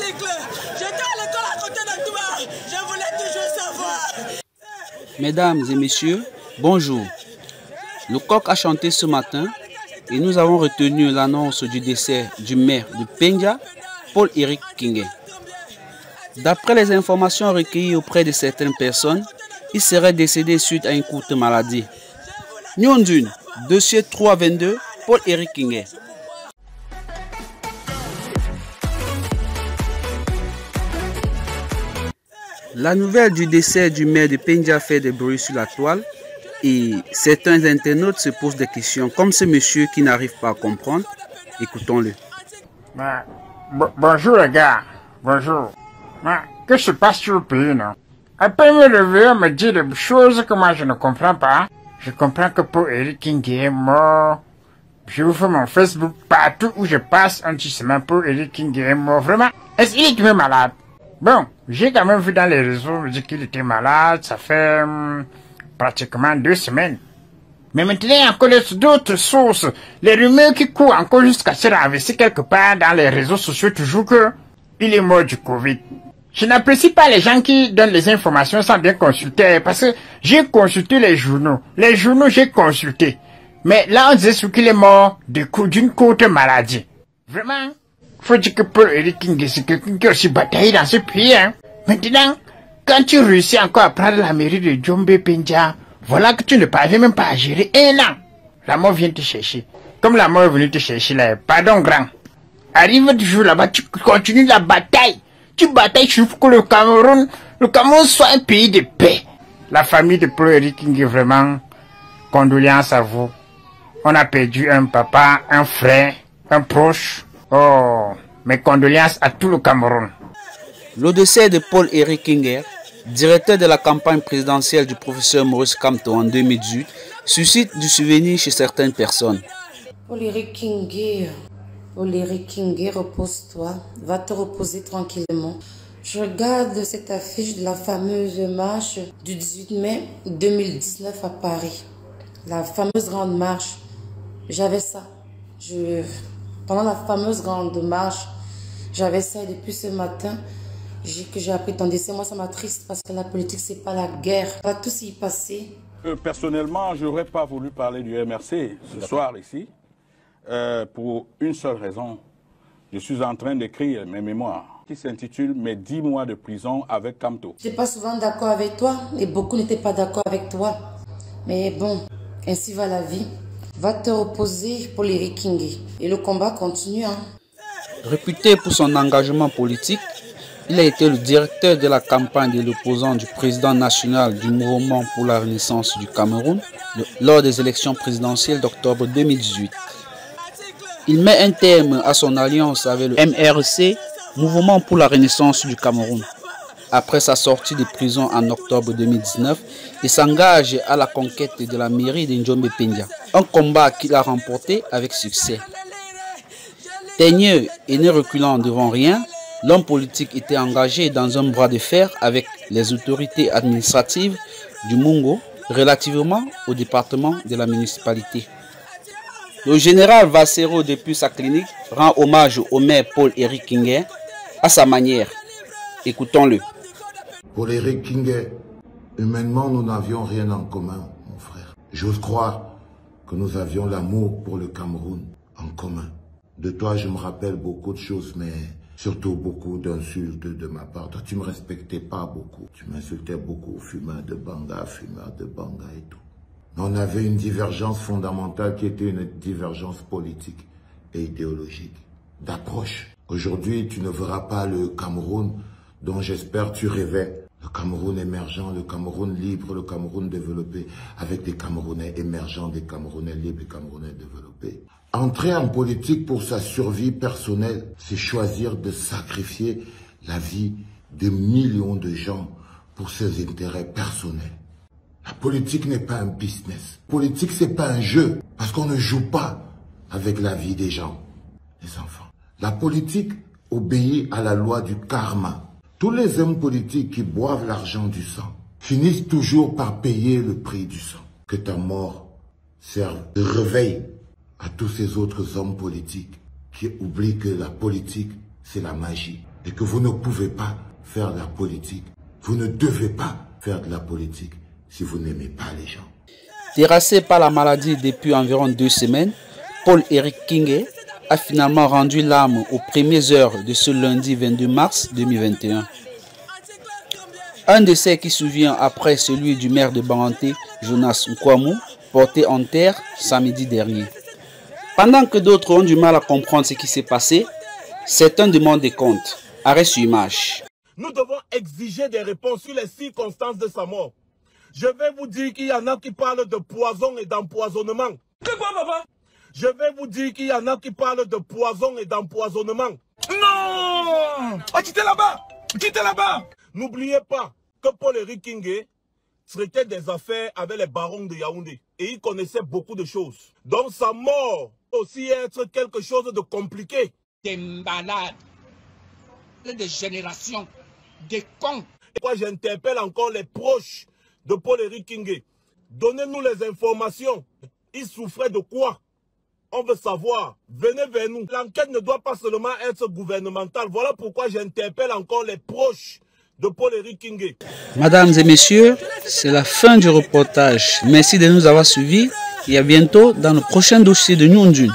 J'étais à l'école à côté de toi. Je voulais toujours savoir. Mesdames et messieurs, bonjour. Le coq a chanté ce matin et nous avons retenu l'annonce du décès du maire de Pendia, Paul-Éric Kingué. D'après les informations recueillies auprès de certaines personnes, il serait décédé suite à une courte maladie. Nyondune, dossier 322, Paul-Éric Kingué. La nouvelle du décès du maire de Pendia fait des bruits sur la toile et certains internautes se posent des questions comme ce monsieur qui n'arrive pas à comprendre. Écoutons-le. Bonjour les gars, bonjour. Qu'est-ce qui se passe sur le pays, non? Après me lever, me dire des choses que moi je ne comprends pas. Je comprends que Paul-Éric Kingué est mort. Je vous fais mon Facebook partout où je passe, on dit seulement Paul-Éric Kingué est mort. Vraiment, est-ce qu'il est tombé malade? Bon, j'ai quand même vu dans les réseaux, on dit qu'il était malade, ça fait pratiquement 2 semaines. Mais maintenant, il y a encore d'autres sources. Les rumeurs qui courent encore jusqu'à se ravisser quelque part dans les réseaux sociaux, toujours que il est mort du Covid. Je n'apprécie pas les gens qui donnent les informations sans bien consulter, parce que j'ai consulté les journaux. Les journaux, j'ai consulté. Mais là, on disait qu'il est mort d'une courte maladie. Vraiment, faut dire que Paul-Éric Kingué, c'est quelqu'un qui a aussi bataillé dans ce pays. Hein. Maintenant, quand tu réussis encore à prendre la mairie de Djombe Pendia, voilà que tu ne parviens même pas à gérer 1 an. La mort vient te chercher. Comme la mort est venue te chercher là, pardon grand. Arrive toujours là-bas, tu continues la bataille. Tu batailles pour que le Cameroun soit un pays de paix. La famille de Paul-Éric Kingué, vraiment, condoléances à vous. On a perdu un papa, un frère, un proche. Oh, mes condoléances à tout le Cameroun. Le décès de Paul-Éric Kingué, directeur de la campagne présidentielle du professeur Maurice Kamto en 2018, suscite du souvenir chez certaines personnes. Paul-Éric Kingué, repose-toi, va te reposer tranquillement. Je regarde cette affiche de la fameuse marche du 18 mai 2019 à Paris. La fameuse grande marche. J'avais ça. Pendant la fameuse grande marche, j'avais ça et depuis ce matin, que j'ai appris ton décès. Moi, ça m'attriste parce que la politique, c'est pas la guerre. On va tous y passer. Personnellement, je n'aurais pas voulu parler du MRC ce soir ici. Pour une seule raison. Je suis en train d'écrire mes mémoires qui s'intitulent « Mes 10 mois de prison avec Kamto ». Je n'étais pas souvent d'accord avec toi et beaucoup n'étaient pas d'accord avec toi. Mais bon, ainsi va la vie. Va te reposer pour Paul-Éric Kingué. Et le combat continue. Hein. Réputé pour son engagement politique, il a été le directeur de la campagne de l'opposant du président national du Mouvement pour la Renaissance du Cameroun lors des élections présidentielles d'octobre 2018. Il met un terme à son alliance avec le MRC, Mouvement pour la Renaissance du Cameroun. Après sa sortie de prison en octobre 2019, il s'engage à la conquête de la mairie de Djombe Pendia, un combat qu'il a remporté avec succès. Teigneux et ne reculant devant rien, l'homme politique était engagé dans un bras de fer avec les autorités administratives du Mungo relativement au département de la municipalité. Le général Vassero, depuis sa clinique, rend hommage au maire Paul-Éric Kingué à sa manière. Écoutons-le. Paul-Éric Kingué, humainement, nous n'avions rien en commun, mon frère. J'ose croire que nous avions l'amour pour le Cameroun en commun. De toi, je me rappelle beaucoup de choses, mais surtout beaucoup d'insultes de ma part. Toi, tu ne me respectais pas beaucoup. Tu m'insultais beaucoup, fumeur de banga et tout. On avait une divergence fondamentale qui était une divergence politique et idéologique, d'approche. Aujourd'hui, tu ne verras pas le Cameroun dont j'espère tu rêvais. Le Cameroun émergent, le Cameroun libre, le Cameroun développé, avec des Camerounais émergents, des Camerounais libres, des Camerounais développés. Entrer en politique pour sa survie personnelle, c'est choisir de sacrifier la vie de millions de gens pour ses intérêts personnels. La politique n'est pas un business. La politique, c'est pas un jeu. Parce qu'on ne joue pas avec la vie des gens, les enfants. La politique obéit à la loi du karma. Tous les hommes politiques qui boivent l'argent du sang finissent toujours par payer le prix du sang. Que ta mort serve de réveil à tous ces autres hommes politiques qui oublient que la politique, c'est la magie. et que vous ne pouvez pas faire de la politique. Vous ne devez pas faire de la politique si vous n'aimez pas les gens. Terrassé par la maladie depuis environ 2 semaines, Paul-Éric Kinge a finalement rendu l'âme aux premières heures de ce lundi 22 mars 2021. Un décès qui survient après celui du maire de Banganté, Jonas Nkwamu, porté en terre samedi dernier. Pendant que d'autres ont du mal à comprendre ce qui s'est passé, certains demandent des comptes. Arrêt sur image. Nous devons exiger des réponses sur les circonstances de sa mort. Je vais vous dire qu'il y en a qui parlent de poison et d'empoisonnement. Que quoi, papa? Je vais vous dire qu'il y en a qui parlent de poison et d'empoisonnement. Non! Oh, quittez là-bas! Quittez là-bas! N'oubliez pas que Paul-Éric Kinge traitait des affaires avec les barons de Yaoundé. Et il connaissait beaucoup de choses. Donc sa mort aussi être quelque chose de compliqué. Des malades, des générations, des cons. Et moi j'interpelle encore les proches de Paul-Éric Kinge. Donnez-nous les informations. Il souffrait de quoi? On veut savoir. Venez vers nous. L'enquête ne doit pas seulement être gouvernementale. Voilà pourquoi j'interpelle encore les proches de Paul-Éric Kinge. Mesdames et messieurs, c'est la fin du reportage. Merci de nous avoir suivis et à bientôt dans le prochain dossier de Nyunjun.